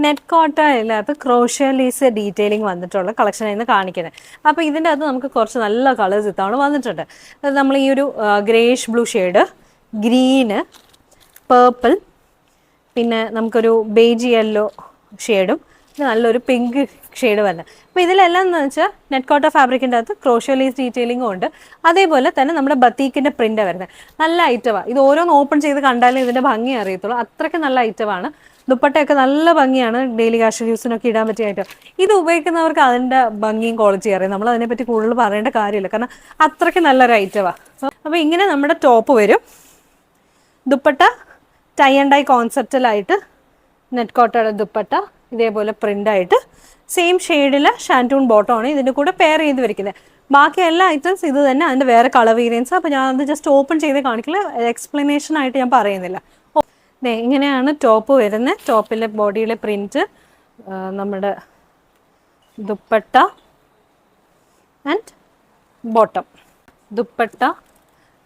Net കോട്ടയിലകത്ത് crochet lace detailing വന്നിട്ടുള്ള കളക്ഷനായിരുന്നു കാണിക്കുന്നത്. അപ്പോൾ ഇതിൻ്റെ അകത്ത് നമുക്ക് കുറച്ച് നല്ല കളേഴ്സ് ഇത്തവണ വന്നിട്ടുണ്ട്. അത് നമ്മൾ ഈ ഒരു greyish blue shade, green, purple, പിന്നെ നമുക്കൊരു ബേജ് യെല്ലോ ഷെയ്ഡും നല്ലൊരു പിങ്ക് ഷെയ്ഡ് വരുന്നത്. അപ്പോൾ ഇതിലെല്ലാം എന്ന് വെച്ചാൽ നെറ്റ് കോട്ട ഫാബ്രിക്കിൻ്റെ അകത്ത് ക്രോഷ്യ ലേസ് ഡീറ്റെയിലിംഗും ഉണ്ട്. അതേപോലെ തന്നെ നമ്മുടെ ബത്തീക്കിൻ്റെ പ്രിൻ്റ് വരുന്നത്. നല്ല ഐറ്റമാണ്. ഇത് ഓരോന്ന് ഓപ്പൺ ചെയ്ത് കണ്ടാലും ഇതിൻ്റെ ഭംഗി അറിയത്തുള്ളൂ. അത്രയ്ക്ക് നല്ല ഐറ്റമാണ്. ദുപ്പട്ടയൊക്കെ നല്ല ഭംഗിയാണ്. ഡെയിലി കാഷ്വൽ യൂസിനൊക്കെ ഇടാൻ പറ്റിയ ഐറ്റം. ഇത് ഉപയോഗിക്കുന്നവർക്ക് അതിൻ്റെ ഭംഗിയും ക്വാളിറ്റി അറിയാം. നമ്മൾ അതിനെപ്പറ്റി കൂടുതൽ പറയേണ്ട കാര്യമില്ല, കാരണം അത്രയ്ക്ക് നല്ലൊരു ഐറ്റമാണ്. അപ്പോൾ ഇങ്ങനെ നമ്മുടെ ടോപ്പ് വരും. ദുപ്പട്ട ടൈ ആൻഡ് ഡൈ കോൺസെപ്റ്റിലായിട്ട് നെറ്റ് കോട്ടയുടെ ദുപ്പട്ട ഇതേപോലെ പ്രിൻ്റായിട്ട് സെയിം ഷെയ്ഡിൽ ഷാൻറ്റൂൺ ബോട്ടമാണ് ഇതിൻ്റെ കൂടെ പെയർ ചെയ്ത് വയ്ക്കുന്നത്. ബാക്കി എല്ലാ ഐറ്റംസ് ഇത് തന്നെ, അതിൻ്റെ വേറെ കളർ വേരിയൻസ്. അപ്പോൾ ഞാൻ അത് ജസ്റ്റ് ഓപ്പൺ ചെയ്ത് കാണിക്കില്ല, എക്സ്പ്ലനേഷൻ ആയിട്ട് ഞാൻ പറയുന്നില്ല. ഇങ്ങനെയാണ് ടോപ്പ് വരുന്നത്. ടോപ്പിലെ ബോഡിയിലെ പ്രിൻറ്റ്, നമ്മുടെ ദുപ്പട്ട ആൻഡ് ബോട്ടം. ദുപ്പട്ട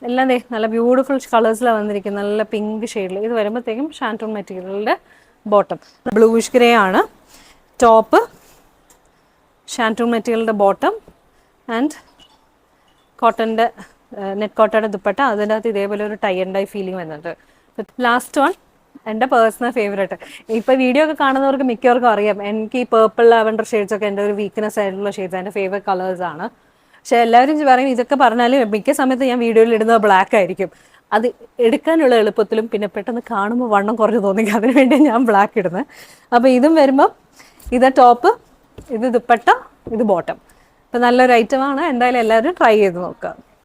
എല്ലാം നല്ല ബ്യൂട്ടിഫുൾ കളേഴ്സിലാണ് വന്നിരിക്കുന്നത്. നല്ല പിങ്ക് ഷെയ്ഡിൽ ഇത് വരുമ്പോഴത്തേക്കും ഷാൻറ്റൂൺ മെറ്റീരിയലിൻ്റെ ബോട്ടം. ബ്ലൂയിഷ് ഗ്രേ ആണ് ടോപ്പ്, ഷാൻറ്റൂൺ മെറ്റീരിയലിൻ്റെ ബോട്ടം ആൻഡ് കോട്ടൻ്റെ നെറ്റ് കോട്ടയുടെ ദുപ്പട്ട. അതിൻ്റെ അകത്ത് ഇതേപോലെ ഒരു ടൈ ആൻഡ് ഡൈ ഫീലിംഗ് വരുന്നുണ്ട്. ലാസ്റ്റ് വൺ എൻ്റെ പേഴ്സണൽ ഫേവറേറ്റ്. ഇപ്പോൾ വീഡിയോ ഒക്കെ കാണുന്നവർക്ക് മിക്കവർക്കും അറിയാം, എനിക്ക് ഈ പേർപ്പിൾ ലാവൻഡർ ഷെയ്ഡ്സൊക്കെ എൻ്റെ ഒരു വീക്ക്നെസ് ആയിട്ടുള്ള ഷെയ്ഡ്സ്, എൻ്റെ ഫേവറേറ്റ് കളേഴ്സാണ്. പക്ഷേ എല്ലാവരും പറയും ഇതൊക്കെ പറഞ്ഞാലും മിക്ക സമയത്ത് ഞാൻ വീഡിയോയിൽ ഇടുന്നത് ബ്ലാക്ക് ആയിരിക്കും. അത് എടുക്കാനുള്ള എളുപ്പത്തിലും പിന്നെ പെട്ടെന്ന് കാണുമ്പോൾ വണ്ണം കുറഞ്ഞു തോന്നിക്കും, അതിന് വേണ്ടി ഞാൻ ബ്ലാക്ക് ഇടുന്നത്. അപ്പോൾ ഇതും വരുമ്പം ഇത് ടോപ്പ്, ഇത് ദുപ്പട്ട, ഇത് ബോട്ടം. അപ്പോൾ നല്ലൊരു ഐറ്റമാണ്. എന്തായാലും എല്ലാവരും ട്രൈ ചെയ്ത് നോക്കുക.